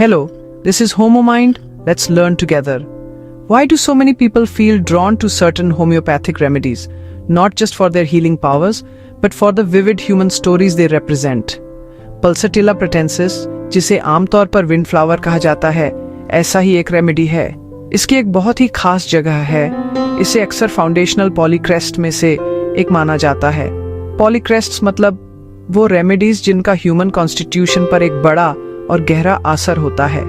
Hello, this is Homo Mind. Let's learn together. Why do so many people feel drawn to certain homeopathic remedies? Not just for their healing powers, but for the vivid human stories they represent. Pulsatilla pratensis, जिसे आमतौर पर wind flower कहा जाता है, ऐसा ही एक remedy है। इसकी एक बहुत ही खास जगह है। इसे अक्सर फाउंडेशनल पॉलीक्रेस्ट में से एक माना जाता है। पॉलीक्रेस्ट्स मतलब वो रेमेडीज जिनका ह्यूमन कॉन्स्टिट्यूशन पर एक बड़ा और गहरा असर होता है।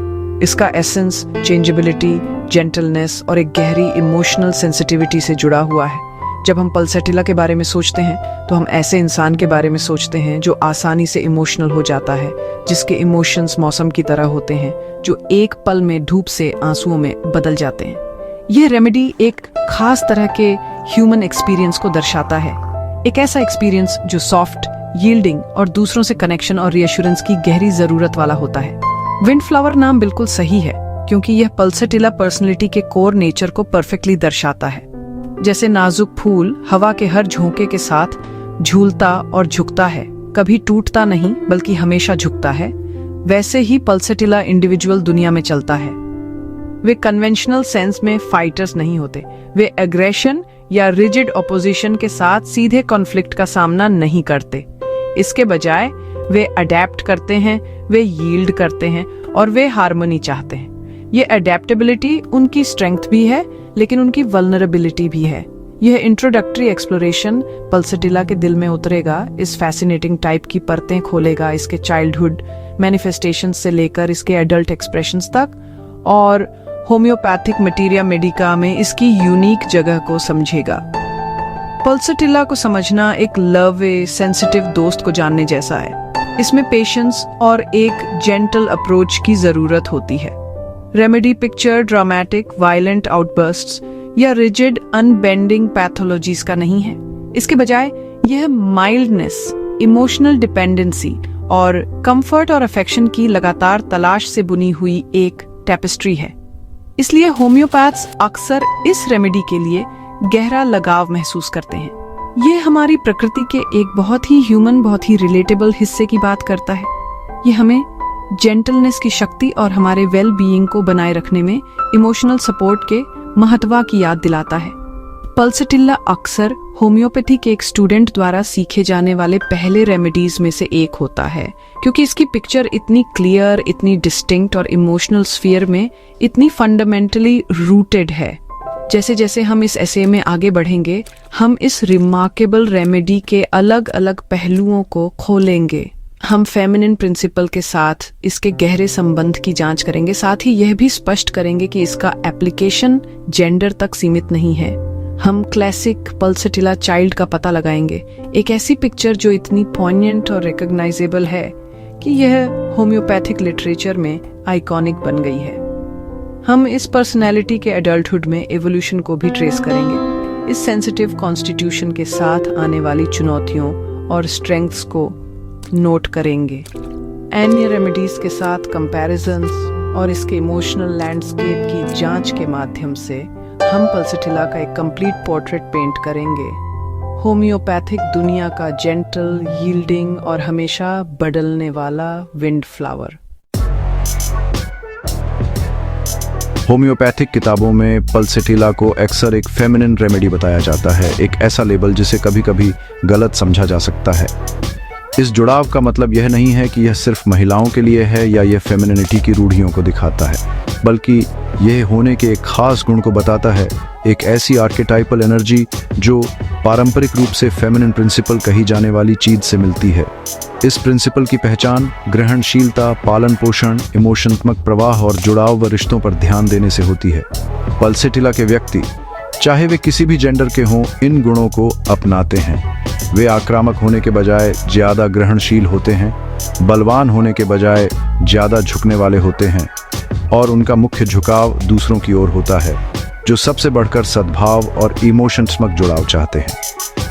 इसका एसेंस चेंजेबिलिटी, जेंटलनेस और एक गहरी इमोशनल सेंसिटिविटी से जुड़ा हुआ है। जब हम पल्सेटिला के बारे में सोचते हैं तो हम ऐसे इंसान के बारे में सोचते हैं जो आसानी से इमोशनल हो जाता है, जिसके इमोशंस मौसम की तरह होते हैं, जो एक पल में धूप से आंसुओं में बदल जाते हैं। यह रेमेडी एक खास तरह के ह्यूमन एक्सपीरियंस को दर्शाता है। एक ऐसा एक्सपीरियंस जो सॉफ्ट, यील्डिंग और दूसरों से कनेक्शन और रीअश्योरेंस की गहरी जरूरत वाला होता है। विंड फ्लावर नाम बिल्कुल सही है, क्योंकि यह पल्सेटिला पर्सनैलिटी के कोर नेचर को परफेक्टली दर्शाता है। जैसे नाजुक फूल हवा के हर झोंके के साथ झूलता और झुकता है, कभी टूटता नहीं बल्कि हमेशा झुकता है, वैसे ही पल्सेटिला इंडिविजुअल दुनिया में चलता है। वे कन्वेंशनल सेंस में फाइटर्स नहीं होते। वे एग्रेशन या रिजिड ऑपोजिशन के साथ सीधे कॉन्फ्लिक्ट का सामना नहीं करते। इसके बजाय वे अडेप्ट करते हैं, वे यील्ड करते हैं और वे हार्मनी चाहते हैं। ये अडेप्टेबिलिटी उनकी स्ट्रेंथ भी है, लेकिन उनकी वल्नरेबिलिटी भी है। यह इंट्रोडक्टरी एक्सप्लोरेशन पल्सेटिला के दिल में उतरेगा, इस फैसिनेटिंग टाइप की परतें खोलेगा, इसके चाइल्डहुड मैनिफेस्टेशंस से लेकर इसके एडल्ट एक्सप्रेशंस तक, और होम्योपैथिक मटीरिया मेडिका में इसकी यूनिक जगह को समझेगा। पल्सेटिला को समझना एक लवे सेंसिटिव दोस्त को जानने जैसा है। इसमें पेशेंस और एक जेंटल अप्रोच की जरूरत होती है। रेमेडी पिक्चर ड्रामेटिक वायलेंट आउटबर्स्ट्स या रिजिड अनबेंडिंग पैथोलॉजीज का नहीं है। इसके बजाय यह माइल्डनेस, इमोशनल डिपेंडेंसी और कंफर्ट और अफेक्शन की लगातार तलाश से बुनी हुई एक टेपेस्ट्री है। इसलिए होम्योपैथ्स अक्सर इस रेमेडी के लिए गहरा लगाव महसूस करते हैं। ये हमारी प्रकृति के एक बहुत ही ह्यूमन, बहुत ही रिलेटेबल हिस्से की बात करता है। ये हमें जेंटलनेस की शक्ति और हमारे वेल बीइंग को बनाए रखने में इमोशनल सपोर्ट के महत्व की याद दिलाता है। पल्सेटिला अक्सर होम्योपैथी के एक स्टूडेंट द्वारा सीखे जाने वाले पहले रेमेडीज में से एक होता है, क्योंकि इसकी पिक्चर इतनी क्लियर, इतनी डिस्टिंक्ट और इमोशनल स्फीयर में इतनी फंडामेंटली रूटेड है। जैसे जैसे हम इस एसे में आगे बढ़ेंगे, हम इस रिमार्केबल रेमेडी के अलग अलग पहलुओं को खोलेंगे। हम फेमिनिन प्रिंसिपल के साथ इसके गहरे संबंध की जांच करेंगे, साथ ही यह भी स्पष्ट करेंगे कि इसका एप्लीकेशन जेंडर तक सीमित नहीं है। हम क्लासिक पल्सेटिला चाइल्ड का पता लगाएंगे, एक ऐसी पिक्चर जो इतनी पॉइंटेंट और रिकॉग्नाइजेबल है कि यह होम्योपैथिक लिटरेचर में आइकॉनिक बन गई है। हम इस पर्सनैलिटी के एडल्टहुड में एवोल्यूशन को भी ट्रेस करेंगे, इस सेंसिटिव कॉन्स्टिट्यूशन के साथ आने वाली चुनौतियों और स्ट्रेंथ्स को नोट करेंगे। अन्य रेमेडीज के साथ कंपैरिजंस और इसके इमोशनल लैंडस्केप की जांच के माध्यम से हम पल्सेटिला का एक कंप्लीट पोर्ट्रेट पेंट करेंगे। होम्योपैथिक दुनिया का जेंटल, यील्डिंग और हमेशा बदलने वाला विंड फ्लावर। होम्योपैथिक किताबों में पल्सेटिला को अक्सर एक फेमिनिन रेमेडी बताया जाता है, एक ऐसा लेबल जिसे कभी कभी गलत समझा जा सकता है। इस जुड़ाव का मतलब यह नहीं है कि यह सिर्फ महिलाओं के लिए है या यह फेमिनिनिटी की रूढ़ियों को दिखाता है, बल्कि यह होने के एक खास गुण को बताता है, एक ऐसी आर्केटाइपल एनर्जी जो पारंपरिक रूप से फेमिनिन प्रिंसिपल कही जाने वाली चीज से मिलती है। इस प्रिंसिपल की पहचान ग्रहणशीलता, पालन पोषण, इमोशनात्मक प्रवाह और जुड़ाव व रिश्तों पर ध्यान देने से होती है। पल्सेटिला के व्यक्ति, चाहे वे किसी भी जेंडर के हों, इन गुणों को अपनाते हैं। वे आक्रामक होने के बजाय ज्यादा ग्रहणशील होते हैं, बलवान होने के बजाय ज्यादा झुकने वाले होते हैं, और उनका मुख्य झुकाव दूसरों की ओर होता है, जो सबसे बढ़कर सद्भाव और इमोशनात्मक जुड़ाव चाहते हैं।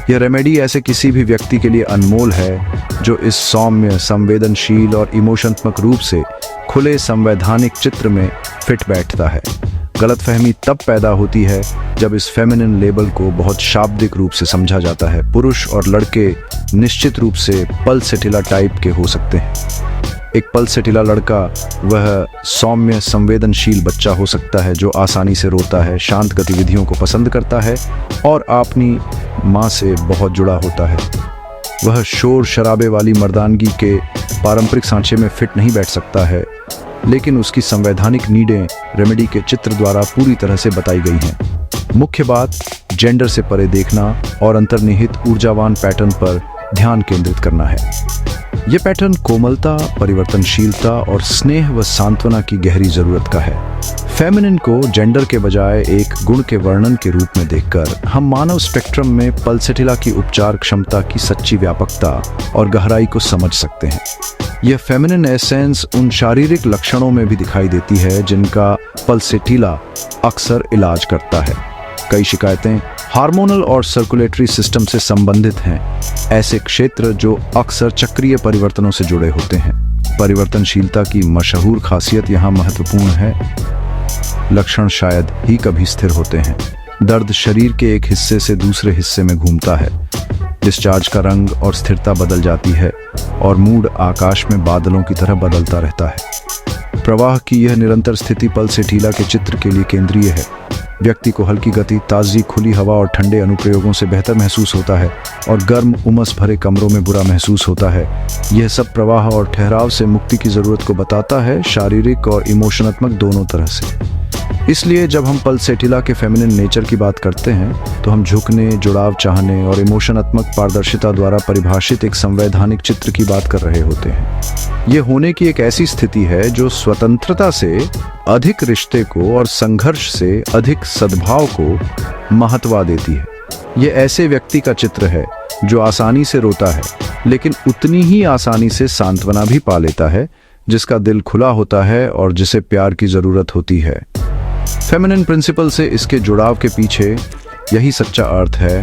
यह रेमेडी ऐसे किसी भी व्यक्ति के लिए अनमोल है जो इस सौम्य, संवेदनशील और इमोशनात्मक रूप से खुले संवैधानिक चित्र में फिट बैठता है। गलतफहमी तब पैदा होती है जब इस फेमिनिन लेबल को बहुत शाब्दिक रूप से समझा जाता है। पुरुष और लड़के निश्चित रूप से पल्सेटिला टाइप के हो सकते हैं, एक पल्सेटिला लड़का वह सौम्य संवेदनशील बच्चा हो सकता है जो आसानी से रोता है, शांत गतिविधियों को पसंद करता है और अपनी माँ से बहुत जुड़ा होता है। वह शोर शराबे वाली मर्दानगी के पारंपरिक सांचे में फिट नहीं बैठ सकता है, लेकिन उसकी संवैधानिक नीडें रेमेडी के चित्र द्वारा पूरी तरह से बताई गई हैं। मुख्य बात जेंडर से परे देखना और अंतर्निहित ऊर्जावान पैटर्न पर ध्यान केंद्रित करना है। यह पैटर्न कोमलता, परिवर्तनशीलता और स्नेह व सांत्वना की गहरी जरूरत का है। फेमिनिन को जेंडर के बजाय एक गुण के वर्णन के रूप में देखकर हम मानव स्पेक्ट्रम में पल्सेटिला की उपचार क्षमता की सच्ची व्यापकता और गहराई को समझ सकते हैं। यह फेमिनिन एसेंस उन शारीरिक लक्षणों में भी दिखाई देती है जिनका पल्सेटिला अक्सर इलाज करता है। कई शिकायतें हार्मोनल और सर्कुलेटरी सिस्टम से संबंधित हैं, ऐसे क्षेत्र जो अक्सर चक्रीय परिवर्तनों से जुड़े होते हैं। परिवर्तनशीलता की मशहूर खासियत यहाँ महत्वपूर्ण है। लक्षण शायद ही कभी स्थिर होते हैं। दर्द शरीर के एक हिस्से से दूसरे हिस्से में घूमता है, डिस्चार्ज का रंग और स्थिरता बदल जाती है और मूड आकाश में बादलों की तरह बदलता रहता है। प्रवाह की यह निरंतर स्थिति पल्सेटिला के चित्र के लिए केंद्रीय है। व्यक्ति को हल्की गति, ताज़ी खुली हवा और ठंडे अनुप्रयोगों से बेहतर महसूस होता है और गर्म उमस भरे कमरों में बुरा महसूस होता है। यह सब प्रवाह और ठहराव से मुक्ति की ज़रूरत को बताता है, शारीरिक और इमोशनात्मक दोनों तरह से। इसलिए जब हम पल्सेटिला के फेमिनिन नेचर की बात करते हैं तो हम झुकने, जुड़ाव चाहने और इमोशनात्मक पारदर्शिता द्वारा परिभाषित एक संवैधानिक चित्र की बात कर रहे होते हैं। ये होने की एक ऐसी स्थिति है जो स्वतंत्रता से अधिक रिश्ते को और संघर्ष से अधिक सद्भाव को महत्व देती है। ये ऐसे व्यक्ति का चित्र है जो आसानी से रोता है, लेकिन उतनी ही आसानी से सांत्वना भी पा लेता है, जिसका दिल खुला होता है और जिसे प्यार की जरूरत होती है। फेमिनिन प्रिंसिपल से इसके जुड़ाव के पीछे यही सच्चा अर्थ है,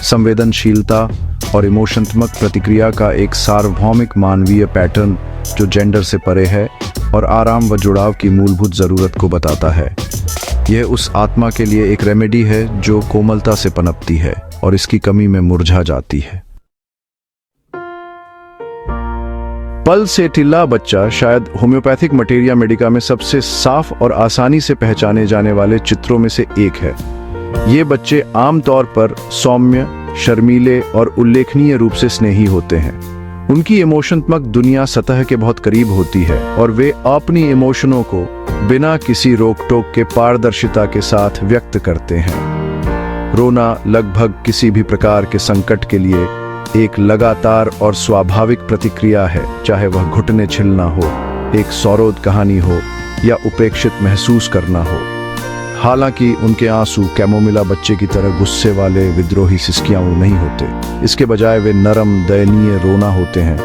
संवेदनशीलता और इमोशनात्मक प्रतिक्रिया का एक सार्वभौमिक मानवीय पैटर्न जो जेंडर से परे है और आराम व जुड़ाव की मूलभूत ज़रूरत को बताता है। यह उस आत्मा के लिए एक रेमेडी है जो कोमलता से पनपती है और इसकी कमी में मुरझा जाती है। पल्सेटिला बच्चा शायद होम्योपैथिक मटेरिया मेडिका में सबसे साफ और आसानी से पहचाने जाने वाले चित्रों में से एक है। ये बच्चे आमतौर पर सौम्य, शर्मीले और उल्लेखनीय रूप से स्नेही होते हैं। उनकी इमोशनात्मक दुनिया सतह के बहुत करीब होती है और वे अपनी इमोशनों को बिना किसी रोक टोक के पारदर्शिता के साथ व्यक्त करते हैं। रोना लगभग किसी भी प्रकार के संकट के लिए एक लगातार और स्वाभाविक प्रतिक्रिया है, चाहे वह घुटने छिलना हो, एक सौरोद कहानी हो या उपेक्षित महसूस करना हो। हालांकि उनके आंसू कैमोमिला बच्चे की तरह गुस्से वाले विद्रोही सिसकियां नहीं होते। इसके बजाय वे नरम, दयनीय रोना होते हैं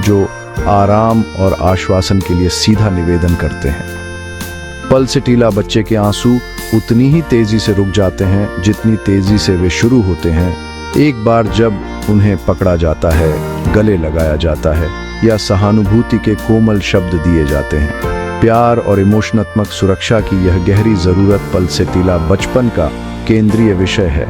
जो आराम और आश्वासन के लिए सीधा निवेदन करते हैं। पल्सेटिला बच्चे के आंसू उतनी ही तेजी से रुक जाते हैं जितनी तेजी से वे शुरू होते हैं, एक बार जब उन्हें पकड़ा जाता है, गले लगाया जाता है या सहानुभूति के कोमल शब्द दिए जाते हैं। प्यार और इमोशनात्मक सुरक्षा की यह गहरी जरूरत पल्सेटिला बचपन का केंद्रीय विषय है।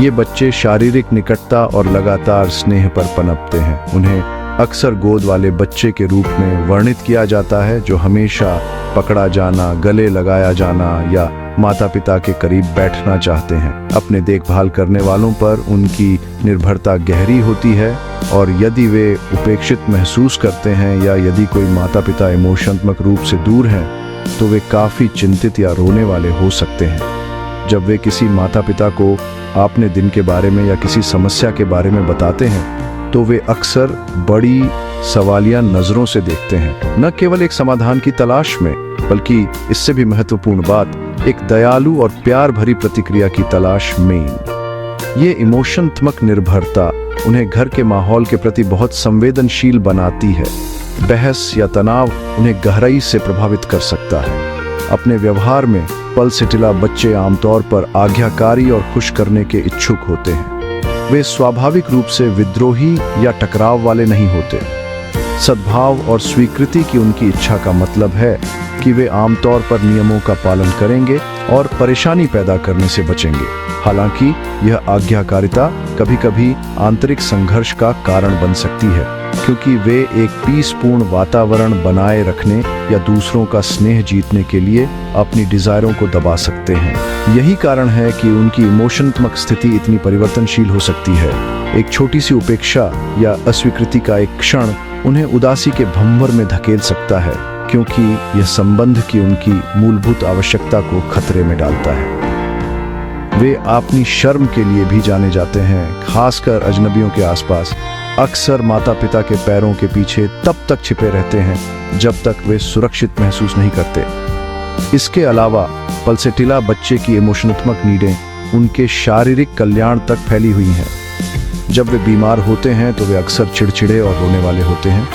ये बच्चे शारीरिक निकटता और लगातार स्नेह पर पनपते हैं। उन्हें अक्सर गोद वाले बच्चे के रूप में वर्णित किया जाता है जो हमेशा पकड़ा जाना, गले लगाया जाना या माता पिता के करीब बैठना चाहते हैं। अपने देखभाल करने वालों पर उनकी निर्भरता गहरी होती है और यदि वे उपेक्षित महसूस करते हैं या यदि कोई माता पिता इमोशनात्मक रूप से दूर हैं तो वे काफ़ी चिंतित या रोने वाले हो सकते हैं। जब वे किसी माता पिता को अपने दिन के बारे में या किसी समस्या के बारे में बताते हैं तो वे अक्सर बड़ी सवालिया नज़रों से देखते हैं, न केवल एक समाधान की तलाश में बल्कि इससे भी महत्वपूर्ण बात, एक दयालु और प्यार भरी प्रतिक्रिया की तलाश में। ये इमोशनात्मक निर्भरता उन्हें घर के माहौल के प्रति बहुत संवेदनशील बनाती है। बहस या तनाव उन्हें गहराई से प्रभावित कर सकता है। अपने व्यवहार में पल्सेटिला बच्चे आमतौर पर आज्ञाकारी और खुश करने के इच्छुक होते हैं। वे स्वाभाविक रूप से विद्रोही या टकराव वाले नहीं होते। सद्भाव और स्वीकृति की उनकी इच्छा का मतलब है कि वे आमतौर पर नियमों का पालन करेंगे और परेशानी पैदा करने से बचेंगे। हालांकि यह आज्ञाकारिता कभी-कभी आंतरिक संघर्ष का कारण बन सकती है, क्योंकि वे एक पीसपूर्ण वातावरण बनाए रखने या दूसरों का स्नेह जीतने के लिए अपनी डिजायरों को दबा सकते हैं। यही कारण है कि उनकी इमोशनात्मक स्थिति इतनी परिवर्तनशील हो सकती है। एक छोटी सी उपेक्षा या अस्वीकृति का एक क्षण उन्हें उदासी के भंवर में धकेल सकता है, क्योंकि यह संबंध की उनकी मूलभूत आवश्यकता को खतरे में डालता है। वे अपनी शर्म के लिए भी जाने जाते हैं, खासकर अजनबियों के आसपास। अक्सर माता पिता के पैरों के पीछे तब तक छिपे रहते हैं जब तक वे सुरक्षित महसूस नहीं करते। इसके अलावा पल्सेटिला बच्चे की इमोशनात्मक नीडें उनके शारीरिक कल्याण तक फैली हुई हैं। जब वे बीमार होते हैं तो वे अक्सर चिड़चिड़े और रोने वाले होते हैं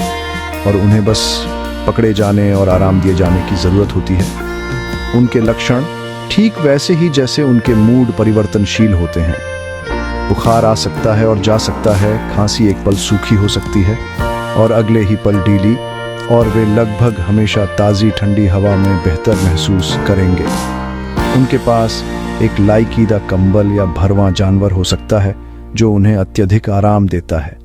और उन्हें बस पकड़े जाने और आराम दिए जाने की ज़रूरत होती है। उनके लक्षण ठीक वैसे ही जैसे उनके मूड परिवर्तनशील होते हैं। बुखार आ सकता है और जा सकता है, खांसी एक पल सूखी हो सकती है और अगले ही पल ढीली, और वे लगभग हमेशा ताज़ी ठंडी हवा में बेहतर महसूस करेंगे। उनके पास एक लाइकीदा कंबल या भरवां जानवर हो सकता है जो उन्हें अत्यधिक आराम देता है,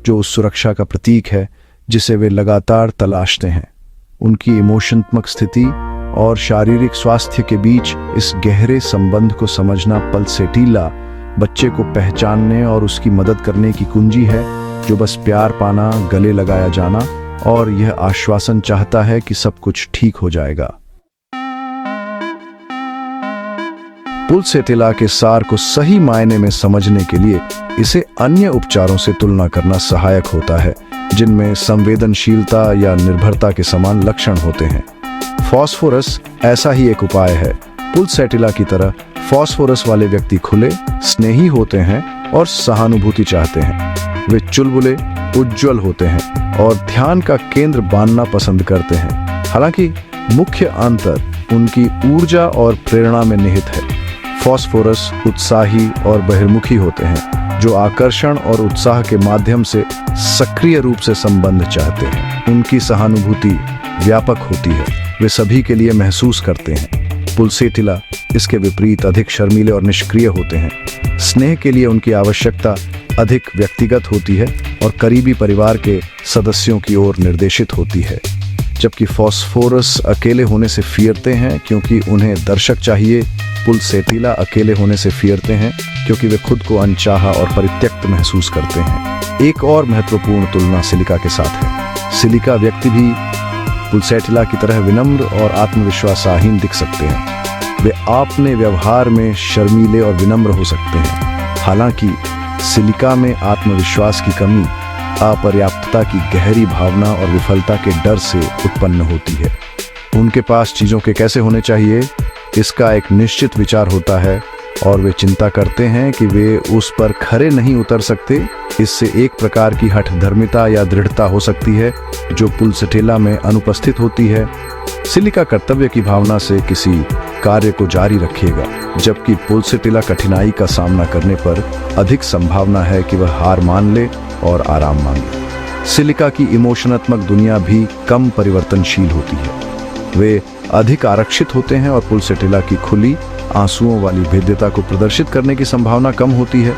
जो उस सुरक्षा का प्रतीक है जिसे वे लगातार तलाशते हैं। उनकी इमोशनात्मक स्थिति और शारीरिक स्वास्थ्य के बीच इस गहरे संबंध को समझना पल्सेटिला बच्चे को पहचानने और उसकी मदद करने की कुंजी है, जो बस प्यार पाना, गले लगाया जाना और यह आश्वासन चाहता है कि सब कुछ ठीक हो जाएगा। पल्सेटिला के सार को सही मायने में समझने के लिए इसे अन्य उपचारों से तुलना करना सहायक होता है, जिनमें संवेदनशीलता या निर्भरता के समान लक्षण होते हैं। फॉस्फोरस ऐसा ही एक उपाय है। पल्सेटिला की तरह फॉस्फोरस वाले व्यक्ति खुले, स्नेही होते हैं और सहानुभूति चाहते हैं। वे चुलबुले, उज्ज्वल होते हैं और ध्यान का केंद्र बांधना पसंद करते हैं। हालांकि मुख्य अंतर उनकी ऊर्जा और प्रेरणा में निहित है। फॉस्फोरस उत्साही और बहिर्मुखी होते हैं, जो आकर्षण और उत्साह के माध्यम से सक्रिय रूप से संबंध चाहते हैं। उनकी सहानुभूति व्यापक होती है, वे सभी के लिए महसूस करते हैं। पल्सेटिला इसके विपरीत अधिक शर्मीले और निष्क्रिय होते हैं। स्नेह के लिए उनकी आवश्यकता अधिक व्यक्तिगत होती है और करीबी परिवार के सदस्यों की ओर निर्देशित होती है, जबकि फॉस्फोरस अकेले होने से फिरते हैं क्योंकि उन्हें दर्शक चाहिए। पल्सेटिला अकेले होने से फिरते हैं क्योंकि वे खुद को अनचाहा और परित्यक्त महसूस करते हैं। एक और महत्वपूर्ण तुलना सिलिका के साथ है। सिलिका व्यक्ति भी पल्सेटिला की तरह विनम्र और आत्मविश्वासहीन दिख सकते हैं। वे अपने व्यवहार में शर्मीले और विनम्र हो सकते हैं। हालांकि सिलिका में आत्मविश्वास की कमी अपर्याप्तता की गहरी भावना और विफलता के डर से उत्पन्न होती है। उनके पास चीज़ों के कैसे होने चाहिए इसका एक निश्चित विचार होता है और वे चिंता करते हैं कि वे उस पर खरे नहीं उतर सकते। इससे एक प्रकार की हठधर्मिता या दृढ़ता हो सकती है जो पल्सेटिला में अनुपस्थित होती है। सिलिका कर्तव्य की भावना से किसी कार्य को जारी रखेगा, जबकि पल्सेटिला कठिनाई का सामना करने पर अधिक संभावना है कि वह हार मान ले और आराम मांगे। सिलिका की इमोशनात्मक दुनिया भी कम परिवर्तनशील होती है। वे अधिक आरक्षित होते हैं और पल्सेटिला की खुली आंसुओं वाली भेद्यता को प्रदर्शित करने की संभावना कम होती है।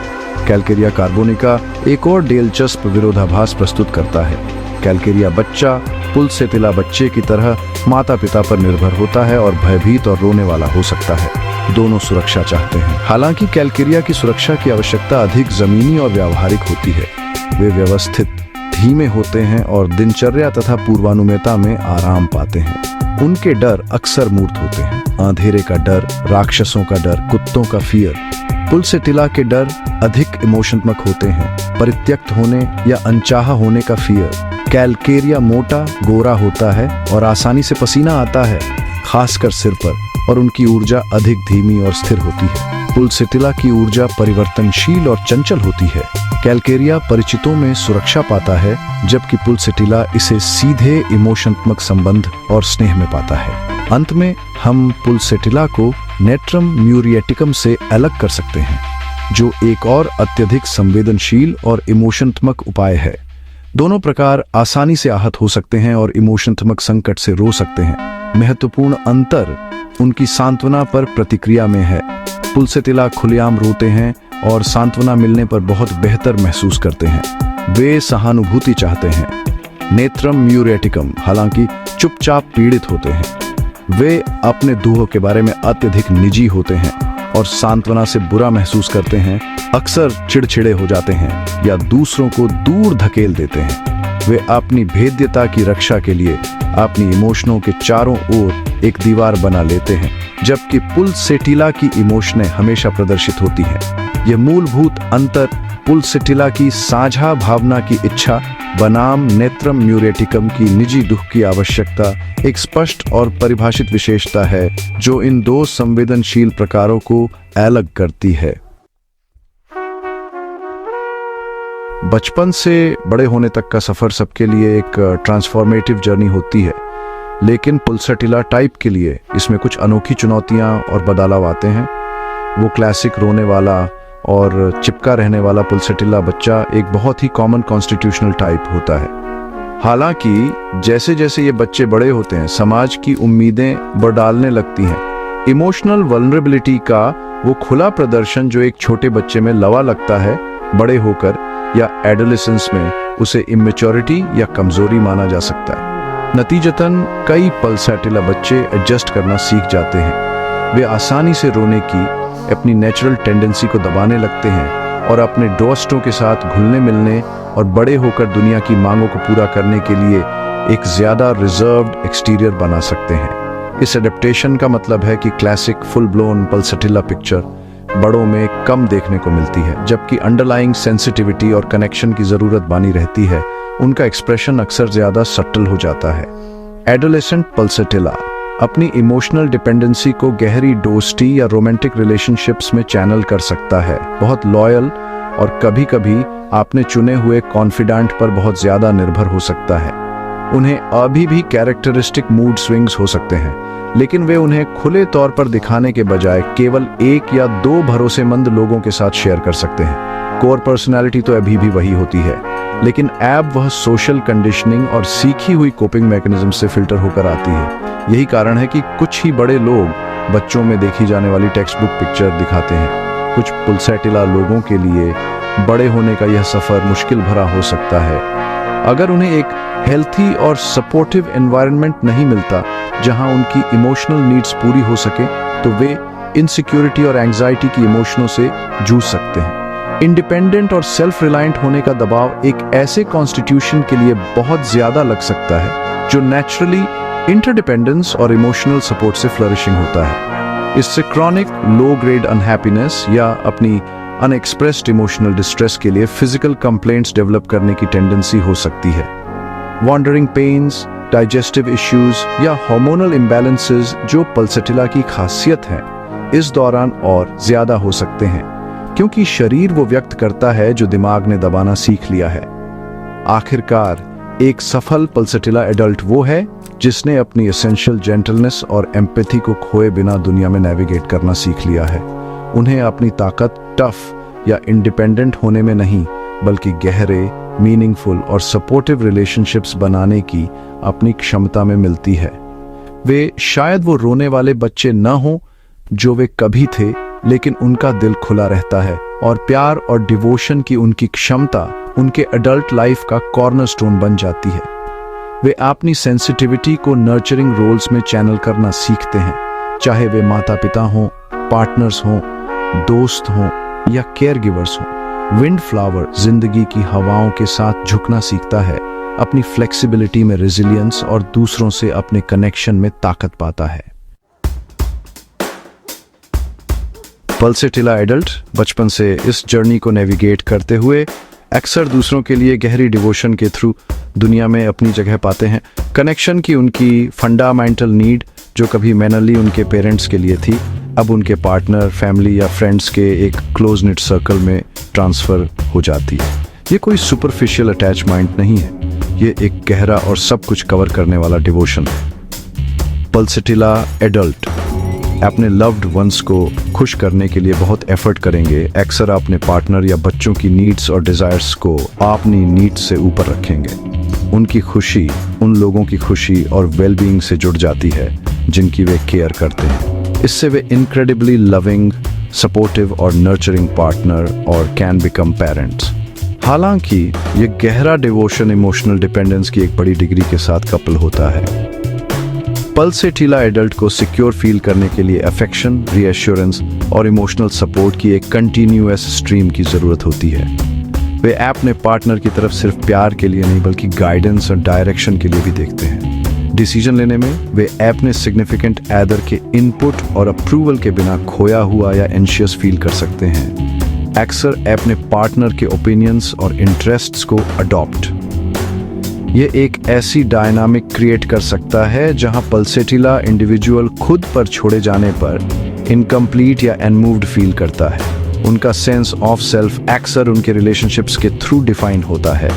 कैलकेरिया कार्बोनिका एक और दिलचस्प विरोधाभास प्रस्तुत करता है। कैलकेरिया बच्चा पल्सेटिला बच्चे की तरह माता पिता पर निर्भर होता है और भयभीत और रोने वाला हो सकता है। दोनों सुरक्षा चाहते हैं। हालांकि कैलकेरिया की सुरक्षा की आवश्यकता अधिक जमीनी और व्यावहारिक होती है। वे व्यवस्थित, धीमे होते हैं और दिनचर्या तथा पूर्वानुमेयता में आराम पाते हैं। उनके डर अक्सर मूर्त होते हैं। अंधेरे का डर, राक्षसों का डर, कुत्तों का फियर। पल्सेटिला के डर अधिक इमोशनात्मक होते हैं। परित्यक्त होने या अनचाहा होने का फियर। कैलकेरिया मोटा, गोरा होता है और आसानी से पसीना आता है, खासकर सिर पर, और उनकी ऊर्जा अधिक धीमी और स्थिर होती है। पल्सेटिला की ऊर्जा परिवर्तनशील और चंचल होती है। कैलकेरिया परिचितों में सुरक्षा पाता है, जबकि पल्सेटिला इसे सीधे इमोशनात्मक संबंध और स्नेह में पाता है। अंत में हम पल्सेटिला को नेट्रम म्यूरिएटिकम से अलग कर सकते हैं, जो एक और अत्यधिक संवेदनशील और इमोशनात्मक उपाय है। दोनों प्रकार आसानी से आहत हो सकते हैं और इमोशनात्मक संकट से रो सकते हैं। महत्वपूर्ण अंतर उनकी सांत्वना पर प्रतिक्रिया में है। पुलसेटिला खुलेआम रोते हैं और सांत्वना मिलने पर बहुत बेहतर महसूस करते हैं। वे सहानुभूति चाहते हैं। नेत्रम म्यूरेटिकम हालांकि चुपचाप पीड़ित होते हैं। वे अपने दूहों के बारे में अत्यधिक निजी होते हैं और सांत्वना से बुरा महसूस करते हैं, अक्सर चिड़चिड़े हो जाते हैं या दूसरों को दूर धकेल देते हैं। वे अपनी भेद्यता की रक्षा के लिए अपनी इमोशनों के चारों ओर एक दीवार बना लेते हैं, जबकि पुलसेटिला की इमोशनें हमेशा प्रदर्शित होती हैं। यह मूलभूत अंतर पुलसेटिला की साझा भावना की इच्छा बनाम नेत्रम म्यूरेटिकम की निजी दुख की आवश्यकता एक स्पष्ट और परिभाषित विशेषता है जो इन दो संवेदनशील प्रकारों को अलग करती है। बचपन से बड़े होने तक का सफर सबके लिए एक ट्रांसफॉर्मेटिव जर्नी होती है, लेकिन पुलसेटिला टाइप के लिए इसमें कुछ अनोखी चुनौतियां और बदलाव आते हैं। वो क्लासिक रोने वाला और चिपका रहने वाला पुलसेटिला बच्चा एक बहुत ही कॉमन कॉन्स्टिट्यूशनल टाइप होता है। हालांकि जैसे जैसे ये बच्चे बड़े होते हैं, समाज की उम्मीदें बढ़ डालने लगती हैं। इमोशनल वल्नरेबिलिटी का वो खुला प्रदर्शन जो एक छोटे बच्चे में लवा लगता है, बड़े होकर या एडोलेसेंस में उसे इमेच्योरिटी या कमजोरी माना जा सकता है। नतीजतन कई पुलसेटिला बच्चे एडजस्ट करना सीख जाते हैं। वे आसानी से रोने की अपनी नेचुरल टेंडेंसी को दबाने लगते हैं और अपने दोस्तों के साथ घुलने मिलने और बड़े होकर दुनिया की मांगों को पूरा करने के लिए एक ज्यादा रिजर्व्ड एक्सटीरियर बना सकते हैं। इस एडेप्टेशन का मतलब है कि क्लासिक फुल ब्लोन पुलसेटिला पिक्चर बड़ों में कम देखने को मिलती है, जबकि अंडरलाइंग सेंसिटिविटी और कनेक्शन की जरूरत बनी रहती है। उनका एक्सप्रेशन अक्सर ज्यादा सटल हो जाता है। एडोलेसेंट पुलसेटिला अपनी इमोशनल डिपेंडेंसी को गहरी दोस्ती या रोमांटिक रिलेशनशिप्स में चैनल कर सकता है। बहुत लॉयल और कभी-कभी आपने चुने हुए कॉन्फिडेंट पर बहुत ज्यादा निर्भर हो सकता है। उन्हें अभी भी कैरेक्टरिस्टिक मूड स्विंग्स हो सकते हैं, लेकिन वे उन्हें खुले तौर पर दिखाने के बजाय केवल एक या दो भरोसेमंद लोगों के साथ शेयर कर सकते हैं। कोर पर्सनैलिटी तो अभी भी वही होती है, लेकिन अब वह सोशल कंडीशनिंग और सीखी हुई कोपिंग मैकेनिज्म से फिल्टर होकर आती है। यही कारण है कि कुछ ही बड़े लोग बच्चों में देखी जाने वाली टेक्स्ट बुक पिक्चर दिखाते हैं। कुछ पुलसेटिला लोगों के लिए बड़े होने का यह सफर मुश्किल भरा हो सकता है। अगर उन्हें एक हेल्थी और सपोर्टिव एनवायरनमेंट नहीं मिलता जहां उनकी इमोशनल नीड्स पूरी हो सके, तो वे इनसिक्योरिटी और एंजाइटी की इमोशनों से जूझ सकते हैं। इंडिपेंडेंट और सेल्फ रिलायंट होने का दबाव एक ऐसे कॉन्स्टिट्यूशन के लिए बहुत ज्यादा लग सकता है जो नेचुरली इंटरडिपेंडेंस और इमोशनल सपोर्ट से फ्लरिशिंग होता है। इससे क्रॉनिक लो ग्रेड अनहैप्पीनेस या अपनी अनएक्सप्रेस्ड इमोशनल डिस्ट्रेस के लिए फिजिकल कंप्लेंट्स डेवलप करने की टेंडेंसी हो सकती है। वॉन्डरिंग पेन्स, डाइजेस्टिव इश्यूज या हार्मोनल इम्बैलेंसेस जो पुलसेटिला की खासियत है, इस दौरान और ज्यादा हो सकते हैं, क्योंकि शरीर वो व्यक्त करता है जो दिमाग ने दबाना सीख लिया है। आखिरकार एक सफल पुलसेटिला एडल्ट वो है जिसने अपनी एसेंशियल जेंटलनेस और एम्पैथी को खोए बिना दुनिया में नेविगेट करना सीख लिया है। उन्हें अपनी ताकत टफ या इंडिपेंडेंट होने में नहीं, बल्कि गहरे, मीनिंगफुल और सपोर्टिव रिलेशनशिप्स बनाने की अपनी क्षमता में मिलती है। वे शायद वो रोने वाले बच्चे न हों जो वे कभी थे, लेकिन उनका दिल खुला रहता है और प्यार और डिवोशन की उनकी क्षमता उनके एडल्ट लाइफ का कॉर्नरस्टोन बन जाती है। वे अपनी सेंसिटिविटी को नर्चरिंग रोल्स में चैनल करना सीखते हैं, चाहे वे माता पिता हों, पार्टनर्स हों, दोस्त हों या केयर गिवर्स हों। विंड फ्लावर जिंदगी की हवाओं के साथ झुकना सीखता है, अपनी फ्लेक्सिबिलिटी में रेजिलियंस और दूसरों से अपने कनेक्शन में ताकत पाता है। पुलसेटिला एडल्ट बचपन से इस जर्नी को नेविगेट करते हुए अक्सर दूसरों के लिए गहरी डिवोशन के थ्रू दुनिया में अपनी जगह पाते हैं। कनेक्शन की उनकी फंडामेंटल नीड जो कभी मैनरली उनके पेरेंट्स के लिए थी, अब उनके पार्टनर, फैमिली या फ्रेंड्स के एक क्लोज निट सर्कल में ट्रांसफर हो जाती है। ये कोई सुपरफिशियल अटैचमेंट नहीं है, ये एक गहरा और सब कुछ कवर करने वाला डिवोशन है। पुलसेटिला एडल्ट अपने लव्ड वंस को खुश करने के लिए बहुत एफर्ट करेंगे। अक्सर अपने पार्टनर या बच्चों की नीड्स और डिजायर्स को अपनी नीड्स से ऊपर रखेंगे। उनकी खुशी उन लोगों की खुशी और वेलबींग से जुड़ जाती है जिनकी वे केयर करते हैं। इससे वे इनक्रेडिबली लविंग, सपोर्टिव और नर्चरिंग पार्टनर और कैन बिकम पेरेंट्स। हालांकि ये गहरा डिवोशन इमोशनल डिपेंडेंस की एक बड़ी डिग्री के साथ कपल होता है। पल्सेटिला एडल्ट को सिक्योर फील करने के लिए अफेक्शन, रीएश्योरेंस और इमोशनल सपोर्ट की एक कंटिन्यूअस स्ट्रीम की ज़रूरत होती है। वे अपने पार्टनर की तरफ सिर्फ प्यार के लिए नहीं बल्कि गाइडेंस और डायरेक्शन के लिए भी देखते हैं। डिसीजन लेने में वे अपने सिग्निफिकेंट अदर के इनपुट और अप्रूवल के बिना खोया हुआ या एंशियस फील कर सकते हैं। अक्सर अपने पार्टनर के ओपिनियंस और इंटरेस्ट्स को अडॉप्ट। ये एक ऐसी डायनामिक क्रिएट कर सकता है जहां पल्सेटिला इंडिविजुअल खुद पर छोड़े जाने पर इनकम्प्लीट या अनमूव्ड फील करता है। उनका सेंस ऑफ सेल्फ अक्सर उनके रिलेशनशिप्स के थ्रू डिफाइन होता है,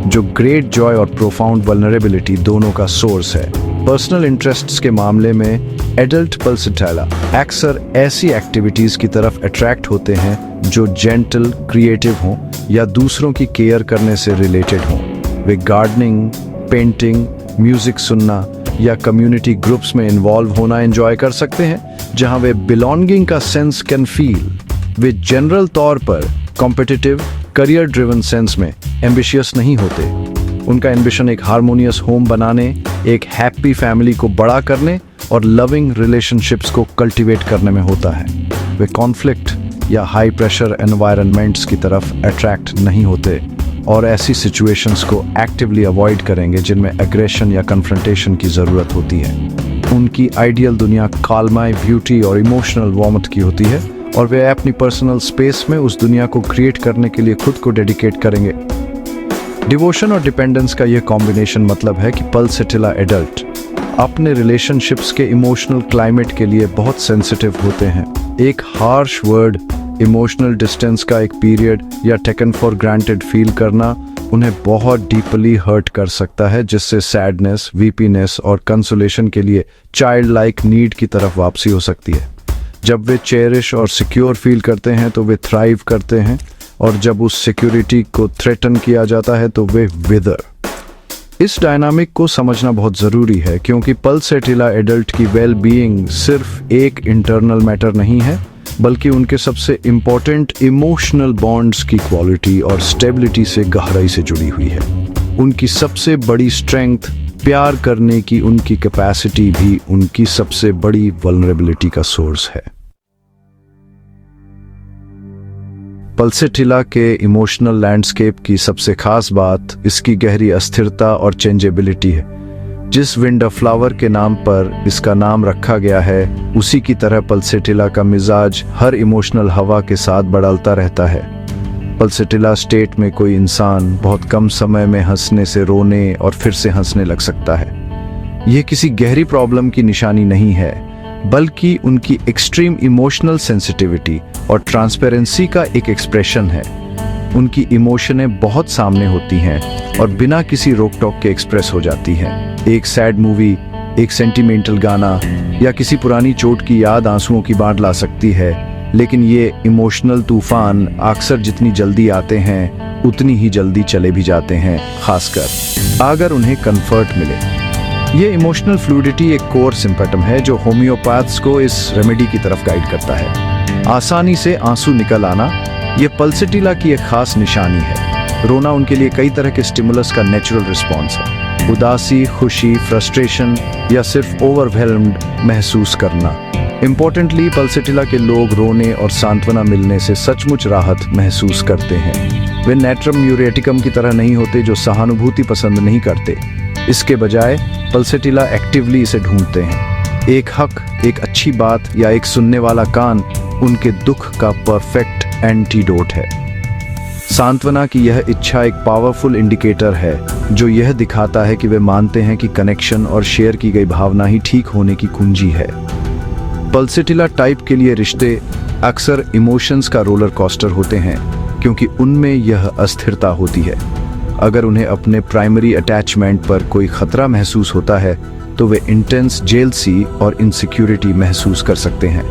जो ग्रेट जॉय और प्रोफाउंड वल्नरेबिलिटी दोनों का सोर्स है। पर्सनल इंटरेस्ट्स के मामले में एडल्ट पल्सेटिला अक्सर ऐसी एक्टिविटीज की तरफ अट्रैक्ट होते हैं जो जेंटल, क्रिएटिव हों या दूसरों की केयर करने से रिलेटेड हों। वे गार्डनिंग, पेंटिंग, म्यूजिक सुनना या कम्युनिटी ग्रुप्स में इन्वॉल्व होना एंजॉय कर सकते हैं, जहां वे बिलोंगिंग का sense can feel. Way general तौर पर कॉम्पिटिटिव, करियर ड्रिवन सेंस में एम्बिशियस नहीं होते। उनका एम्बिशन एक हार्मोनियस होम बनाने, एक हैप्पी फैमिली को बड़ा करने और लविंग रिलेशनशिप्स को कल्टीवेट करने में होता है। वे कॉन्फ्लिक्ट या हाई प्रेशर एनवायरनमेंट्स की तरफ अट्रैक्ट नहीं होते और ऐसी सिचुएशंस को एक्टिवली अवॉइड करेंगे जिनमें एग्रेशन या कन्फ्रंटेशन की ज़रूरत होती है। उनकी आइडियल दुनिया काल्माई, ब्यूटी और इमोशनल वार्मथ की होती है और वे अपनी पर्सनल स्पेस में उस दुनिया को क्रिएट करने के लिए खुद को डेडिकेट करेंगे। डिवोशन और डिपेंडेंस का यह कॉम्बिनेशन मतलब है कि पल्सेटिला एडल्ट अपने रिलेशनशिप्स के इमोशनल क्लाइमेट के लिए बहुत सेंसिटिव होते हैं। एक हार्श वर्ड, इमोशनल डिस्टेंस का एक पीरियड या टेकन फॉर ग्रांटेड फील करना उन्हें बहुत डीपली हर्ट कर सकता है, जिससे सैडनेस, वीपीनेस और कंसोलेशन के लिए चाइल्ड लाइक नीड की तरफ वापसी हो सकती है। जब वे चेरिश और सिक्योर फील करते हैं तो वे थ्राइव करते हैं, और जब उस सिक्योरिटी को थ्रेटन किया जाता है तो वे विदर। इस डायनामिक को समझना बहुत ज़रूरी है, क्योंकि पल्सेटिला एडल्ट की वेल बीइंग सिर्फ एक इंटरनल मैटर नहीं है, बल्कि उनके सबसे इम्पोर्टेंट इमोशनल बॉन्ड्स की क्वालिटी और स्टेबिलिटी से गहराई से जुड़ी हुई है। उनकी सबसे बड़ी स्ट्रेंथ, प्यार करने की उनकी कैपेसिटी, भी उनकी सबसे बड़ी वल्नरेबिलिटी का सोर्स है। पल्सेटिला के इमोशनल लैंडस्केप की सबसे खास बात इसकी गहरी अस्थिरता और चेंजेबिलिटी है। जिस विंड ऑफ फ्लावर के नाम पर इसका नाम रखा गया है, उसी की तरह पल्सेटिला का मिजाज हर इमोशनल हवा के साथ बदलता रहता है। पल्सेटिला स्टेट में कोई इंसान बहुत कम समय में हंसने से रोने और फिर से हंसने लग सकता है। यह किसी गहरी प्रॉब्लम की निशानी नहीं है, बल्कि उनकी एक्सट्रीम इमोशनल सेंसिटिविटी और ट्रांसपेरेंसी का एक एक्सप्रेशन है। उनकी इमोशनें बहुत सामने होती हैं और बिना किसी रोक टोक के एक्सप्रेस हो जाती हैं। एक सैड मूवी, एक सेंटिमेंटल गाना या किसी पुरानी चोट की याद आंसुओं की बाढ़ ला सकती है, लेकिन ये इमोशनल तूफान अक्सर जितनी जल्दी आते हैं उतनी ही जल्दी चले भी जाते हैं, खासकर अगर उन्हें कंफर्ट मिले। ये इमोशनल फ्लूइडिटी एक कोर सिम्पटम है जो होम्योपैथ्स को इस रेमेडी की तरफ गाइड करता है। आसानी से आंसू निकल आना ये पल्सेटिला की एक खास निशानी है। रोना उनके लिए कई तरह के स्टिमुलस का नेचुरल रिस्पॉन्स है। उदासी, खुशी, फ्रस्ट्रेशन या सिर्फ ओवरवेल्म्ड महसूस करना। इम्पोर्टेंटली, पल्सेटिला के लोग रोने और सांत्वना मिलने से सचमुच राहत महसूस करते हैं। वे नेट्रम म्यूरेटिकम की तरह नहीं होते जो सहानुभूति पसंद नहीं करते। इसके बजाय पल्सेटिला एक्टिवली इसे ढूंढते हैं। एक हक, एक अच्छी बात या एक सुनने वाला कान उनके दुख का परफेक्ट एंटीडोट है। सांत्वना की यह इच्छा एक पावरफुल इंडिकेटर है जो यह दिखाता है कि वे मानते हैं कि कनेक्शन और शेयर की गई भावना ही ठीक होने की कुंजी है। पल्सेटिला टाइप के लिए रिश्ते अक्सर इमोशंस का रोलर कोस्टर होते हैं, क्योंकि उनमें यह अस्थिरता होती है। अगर उन्हें अपने प्राइमरी अटैचमेंट पर कोई खतरा महसूस होता है तो वे इंटेंस जेलसी और इनसिक्योरिटी महसूस कर सकते हैं।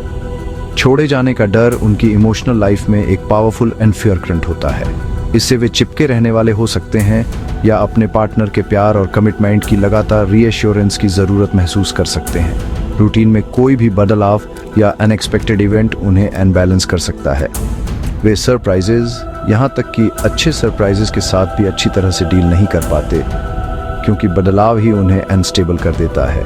छोड़े जाने का डर उनकी इमोशनल लाइफ में एक पावरफुल एनफियरमेंट होता है। इससे वे चिपके रहने वाले हो सकते हैं या अपने पार्टनर के प्यार और कमिटमेंट की लगातार रीएश्योरेंस की ज़रूरत महसूस कर सकते हैं। रूटीन में कोई भी बदलाव या अनएक्सपेक्टेड इवेंट उन्हें अनबैलेंस कर सकता है। वे सरप्राइजेज, यहाँ तक कि अच्छे सरप्राइजेज के साथ भी अच्छी तरह से डील नहीं कर पाते, क्योंकि बदलाव ही उन्हें अनस्टेबल कर देता है।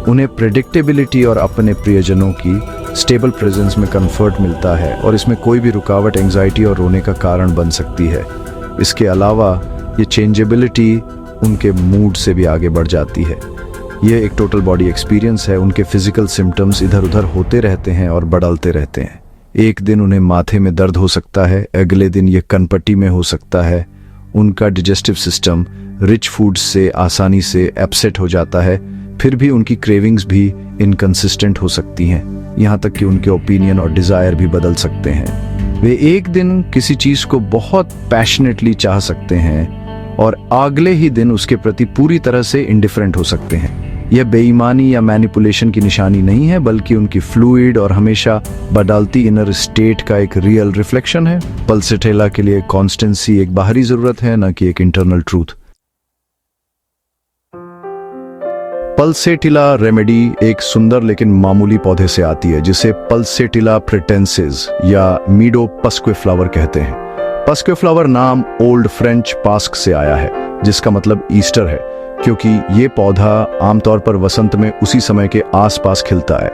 उन्हें प्रेडिक्टेबिलिटी और अपने प्रियजनों की स्टेबल प्रेजेंस में कंफर्ट मिलता है, और इसमें कोई भी रुकावट एंजाइटी और रोने का कारण बन सकती है। इसके अलावा ये चेंजेबिलिटी उनके मूड से भी आगे बढ़ जाती है। ये एक टोटल बॉडी एक्सपीरियंस है। उनके फिजिकल सिम्टम्स इधर उधर होते रहते हैं और बदलते रहते हैं। एक दिन उन्हें माथे में दर्द हो सकता है, अगले दिन ये कनपट्टी में हो सकता है। उनका डाइजेस्टिव सिस्टम रिच फूड्स से आसानी से अपसेट हो जाता है, फिर भी उनकी क्रेविंग्स भी इनकंसिस्टेंट हो सकती हैं, यहाँ तक कि उनके ओपिनियन और डिज़ायर भी बदल सकते हैं। वे एक दिन किसी चीज़ को बहुत पैशनेटली चाह सकते हैं और अगले ही दिन उसके प्रति पूरी तरह से इंडिफरेंट हो सकते हैं। यह बेईमानी या मैनिपुलेशन की निशानी नहीं है, बल्कि उनकी फ्लूइड और हमेशा बदलती इनर स्टेट का एक रियल रिफ्लेक्शन है। पल्सेटिला के लिए कॉन्स्टेंसी एक बाहरी जरूरत है, न कि एक इंटरनल ट्रूथ। पल्सेटिला रेमेडी एक सुंदर लेकिन मामूली पौधे से आती है, जिसे पल्सेटिला प्रेटेंसिस या मीडो पस्क्वे फ्लावर कहते हैं। पस्क्वे फ्लावर नाम ओल्ड फ्रेंच पास्क से आया है, जिसका मतलब ईस्टर है, क्योंकि ये पौधा आमतौर पर वसंत में उसी समय के आसपास खिलता है।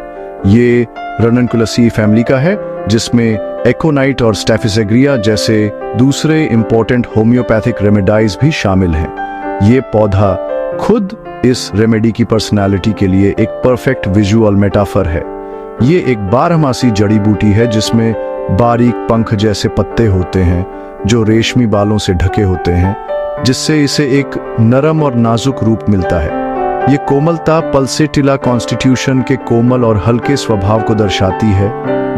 ये रननकुलसी फैमिली का है, जिसमें एकोनाइट और स्टैफिसेग्रिया जैसे दूसरे इंपॉर्टेंट होम्योपैथिक रेमेडाइज भी शामिल हैं। ये पौधा खुद इस रेमेडी की पर्सनालिटी के लिए एक परफेक्ट विजुअल मेटाफर है। ये एक बारहमासी जड़ी बूटी है, जिसमें बारीक पंख जैसे पत्ते होते हैं जो रेशमी बालों से ढके होते हैं, जिससे इसे एक नरम और नाजुक रूप मिलता है। ये कोमलता पल्सेटिला कॉन्स्टिट्यूशन के कोमल और हल्के स्वभाव को दर्शाती है,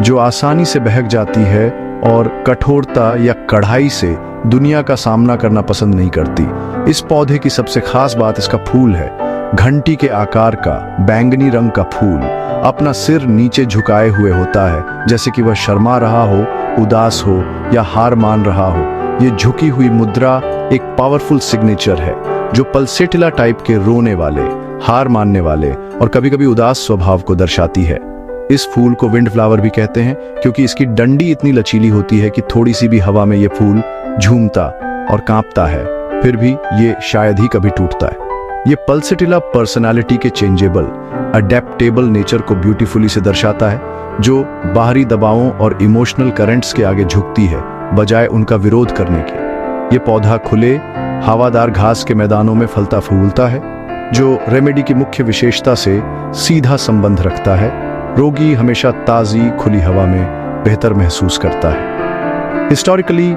जो आसानी से बहक जाती है और कठोरता या कढ़ाई से दुनिया का सामना करना पसंद नहीं करती। इस पौधे की सबसे खास बात इसका फूल है। घंटी के आकार का बैंगनी रंग का फूल अपना सिर नीचे झुकाए हुए होता है, जैसे कि वह शर्मा रहा हो, उदास हो या हार मान रहा हो। ये झुकी हुई मुद्रा एक पावरफुल सिग्नेचर है, जो पल्सेटिला टाइप के रोने वाले, हार मानने वाले और कभी-कभी उदास स्वभाव को दर्शाती है। इस फूल को विंड फ्लावर भी कहते हैं, क्योंकि इसकी डंडी इतनी लचीली होती है कि थोड़ी सी भी हवा में ये फूल झूमता और कांपता है, फिर भी ये शायद ही कभी टूटता है। ये पल्सेटिला पर्सनालिटी के चेंजेबल, अडेप्टेबल नेचर को ब्यूटीफुली से दर्शाता है, जो बाहरी दबावों और इमोशनल करंट्स के आगे झुकती है, बजाय उनका विरोध करने के। ये पौधा खुले, हवादार घास के मैदानों में फलता फूलता है, जो रेमेडी की मुख्य विशेषता से सीधा संबंध रखता है। रोगी हमेशा ताज़ी खुली हवा में बेहतर महसूस करता है। हिस्टोरिकली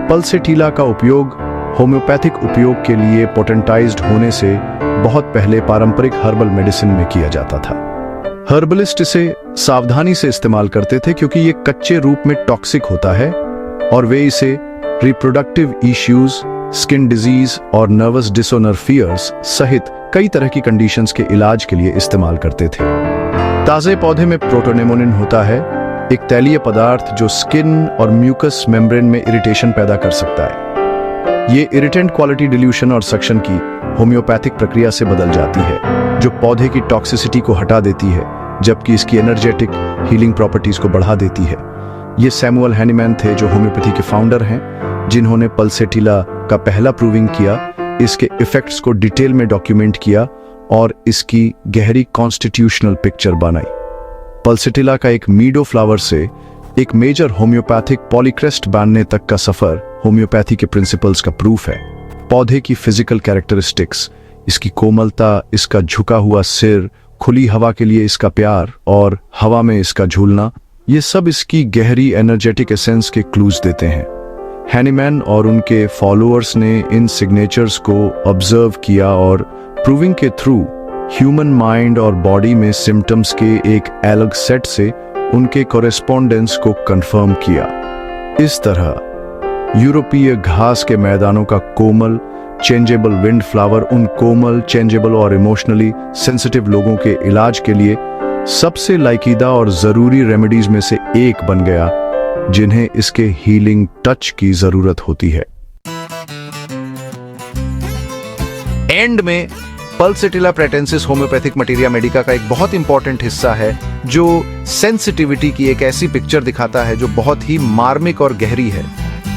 पल्सेटिला का उपयोग होम्योपैथिक उपयोग के लिए पोटेंटाइज्ड होने से बहुत पहले पारंपरिक हर्बल मेडिसिन में किया जाता था। हर्बलिस्ट इसे सावधानी से इस्तेमाल करते थे, क्योंकि ये कच्चे रूप में टॉक्सिक होता है और वे इसे रिप्रोडक्टिव इश्यूज, स्किन डिजीज और नर्वस डिसऑर्डर फियर्स सहित कई तरह की कंडीशंस के इलाज के लिए इस्तेमाल करते थे। ताजे पौधे में प्रोटोनेमोनिन होता है, एक तैलीय पदार्थ जो स्किन और म्यूकस मेम्ब्रेन में इरिटेशन पैदा कर सकता है। ये इरिटेंट क्वालिटी डिल्यूशन और सक्शन की होम्योपैथिक प्रक्रिया से बदल जाती है, जो पौधे की टॉक्सिसिटी को हटा देती है, जबकि इसकी एनर्जेटिक हीलिंग प्रॉपर्टीज को बढ़ा देती है। ये सैमुअल हैनीमैन थे, जो होम्योपैथी के फाउंडर हैं, जिन्होंने पल्सेटिला का पहला प्रूविंग किया, इसके इफेक्ट्स को डिटेल में डॉक्यूमेंट किया और इसकी गहरी कॉन्स्टिट्यूशनल पिक्चर बनाई। पल्सेटिला का एक मीडो फ्लावर से एक मेजर होम्योपैथिक पॉलीक्रेस्ट बांधने तक का सफर होम्योपैथी के प्रिंसिपल्स का प्रूफ है। पौधे की फिजिकल कैरेक्टरिस्टिक्स, इसकी कोमलता, इसका झुका हुआ सिर, खुली हवा के लिए इसका प्यार और हवा में इसका झूलना, ये सब इसकी गहरी एनर्जेटिक एसेंस के क्लूज देते हैं। हैनीमैन और उनके फॉलोअर्स ने इन सिग्नेचर्स को ऑब्जर्व किया और प्रूविंग के थ्रू ह्यूमन माइंड और बॉडी में सिम्टम्स के एक अलग सेट से उनके कॉरेस्पॉन्डेंस को कंफर्म किया। इस तरह यूरोपीय घास के मैदानों का कोमल चेंजेबल विंड फ्लावर उन कोमल, चेंजेबल और इमोशनली सेंसिटिव लोगों के इलाज के लिए सबसे लाइकीदा और जरूरी रेमेडीज में से एक बन गया, जिन्हें इसके हीलिंग टच की जरूरत होती है। एंड में पल्सेटिला प्रेटेंसिस होम्योपैथिक मटीरिया मेडिका का एक बहुत इंपॉर्टेंट हिस्सा है जो सेंसिटिविटी की एक ऐसी पिक्चर दिखाता है जो बहुत ही मार्मिक और गहरी है।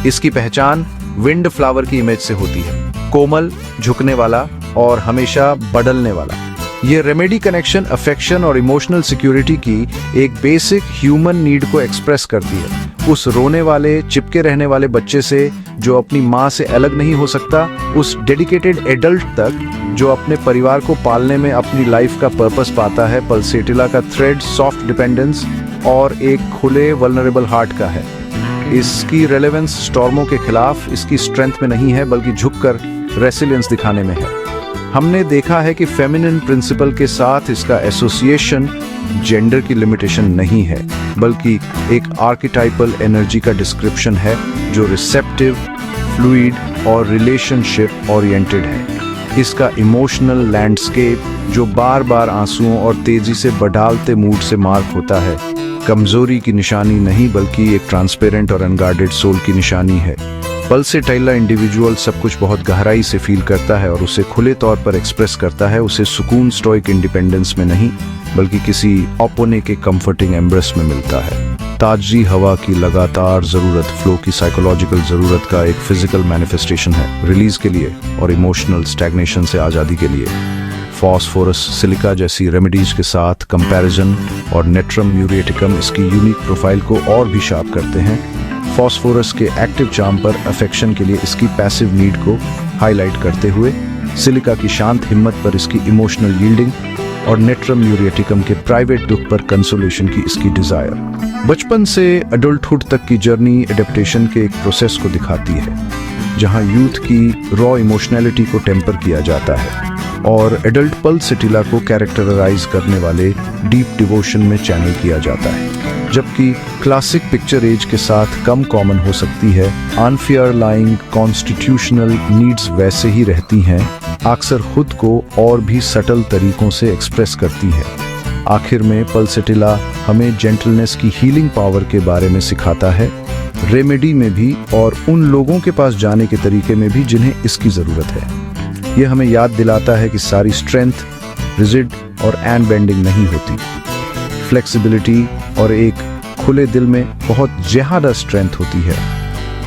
इसकी पहचान विंड फ्लावर की इमेज से होती है, कोमल, झुकने वाला और हमेशा बदलने वाला। ये रेमेडी कनेक्शन, अफेक्शन और इमोशनल सिक्योरिटी की एक बेसिक ह्यूमन नीड को एक्सप्रेस करती है। उस रोने वाले, चिपके रहने वाले बच्चे से जो अपनी माँ से अलग नहीं हो सकता, उस डेडिकेटेड एडल्ट तक जो अपने परिवार को पालने में अपनी लाइफ का पर्पस पाता है। पल्सेटिला का थ्रेड सॉफ्ट डिपेंडेंस और एक खुले वल्नरेबल हार्ट का है। इसकी रेलेवेंस स्टॉर्मों के खिलाफ इसकी स्ट्रेंथ में नहीं है बल्कि झुककर रेसिलियंस दिखाने में है। हमने देखा है कि फेमिनिन प्रिंसिपल के साथ इसका एसोसिएशन जेंडर की लिमिटेशन नहीं है बल्कि एक आर्किटाइपल एनर्जी का डिस्क्रिप्शन है जो रिसेप्टिव, फ्लूइड और रिलेशनशिप ओरिएंटेड है। इसका इमोशनल लैंडस्केप जो बार बार आंसुओं और तेजी से बदलते मूड से मार्क होता है, कमजोरी की निशानी नहीं बल्कि एक ट्रांसपेरेंट और अनगार्डेड सोल की निशानी है। पल्सेटिला इंडिविजुअल सब कुछ बहुत गहराई से फील करता है और उसे खुले तौर पर एक्सप्रेस करता है। उसे सुकून स्टोइक इंडिपेंडेंस में नहीं बल्कि किसी अपने के कंफर्टिंग एम्ब्रेस में मिलता है। ताजी हवा की लगातार जरूरत फ्लो की साइकोलॉजिकल जरूरत का एक फिजिकल मैनिफेस्टेशन है, रिलीज के लिए और इमोशनल स्टैग्नेशन से आज़ादी के लिए। फॉस्फोरस, सिलिका जैसी रेमेडीज के साथ कंपैरिजन और नेट्रम म्यूरेटिकम इसकी यूनिक प्रोफाइल को और भी शार्प करते हैं। फॉस्फोरस के एक्टिव चार्म पर अफेक्शन के लिए इसकी पैसिव नीड को हाईलाइट करते हुए, सिलिका की शांत हिम्मत पर इसकी इमोशनल यील्डिंग और नेट्रम म्यूरेटिकम के प्राइवेट दुख पर कंसोलेशन की इसकी डिजायर। बचपन से अडल्टहुड तक की जर्नी एडेप्टेशन के एक प्रोसेस को दिखाती है जहां यूथ की रॉ इमोशनैलिटी को टेम्पर किया जाता है और एडल्ट पल्सेटिला को कैरेक्टराइज करने वाले डीप डिवोशन में चैनल किया जाता है। जबकि क्लासिक पिक्चर एज के साथ कम कॉमन हो सकती है, अनफियरलाइंग कॉन्स्टिट्यूशनल नीड्स वैसे ही रहती हैं, अक्सर खुद को और भी सटल तरीकों से एक्सप्रेस करती है। आखिर में पल्सेटिला हमें जेंटलनेस की हीलिंग पावर के बारे में सिखाता है, रेमेडी में भी और उन लोगों के पास जाने के तरीके में भी जिन्हें इसकी ज़रूरत है। यह हमें याद दिलाता है कि सारी स्ट्रेंथ रिजिड और एंड बेंडिंग नहीं होती। फ्लेक्सिबिलिटी और एक खुले दिल में बहुत ज़्यादा स्ट्रेंथ होती है।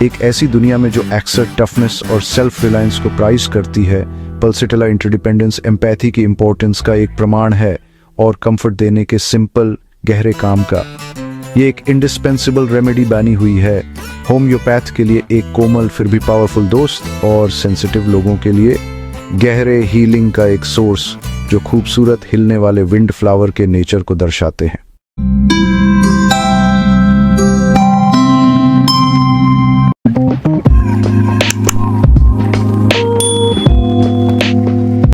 एक ऐसी दुनिया में जो अक्सर टफनेस और सेल्फ रिलायंस को प्राइज करती है, पल्सेटिला इंटरडिपेंडेंस एम्पैथी की इंपॉर्टेंस का एक प्रमाण है और कंफर्ट देने के सिंपल गहरे काम का। ये एक इंडिस्पेंसिबल रेमेडी बनी हुई है, होम्योपैथ के लिए एक कोमल फिर भी पावरफुल दोस्त और सेंसिटिव लोगों के लिए गहरे हीलिंग का एक सोर्स जो खूबसूरत हिलने वाले विंड फ्लावर के नेचर को दर्शाते हैं।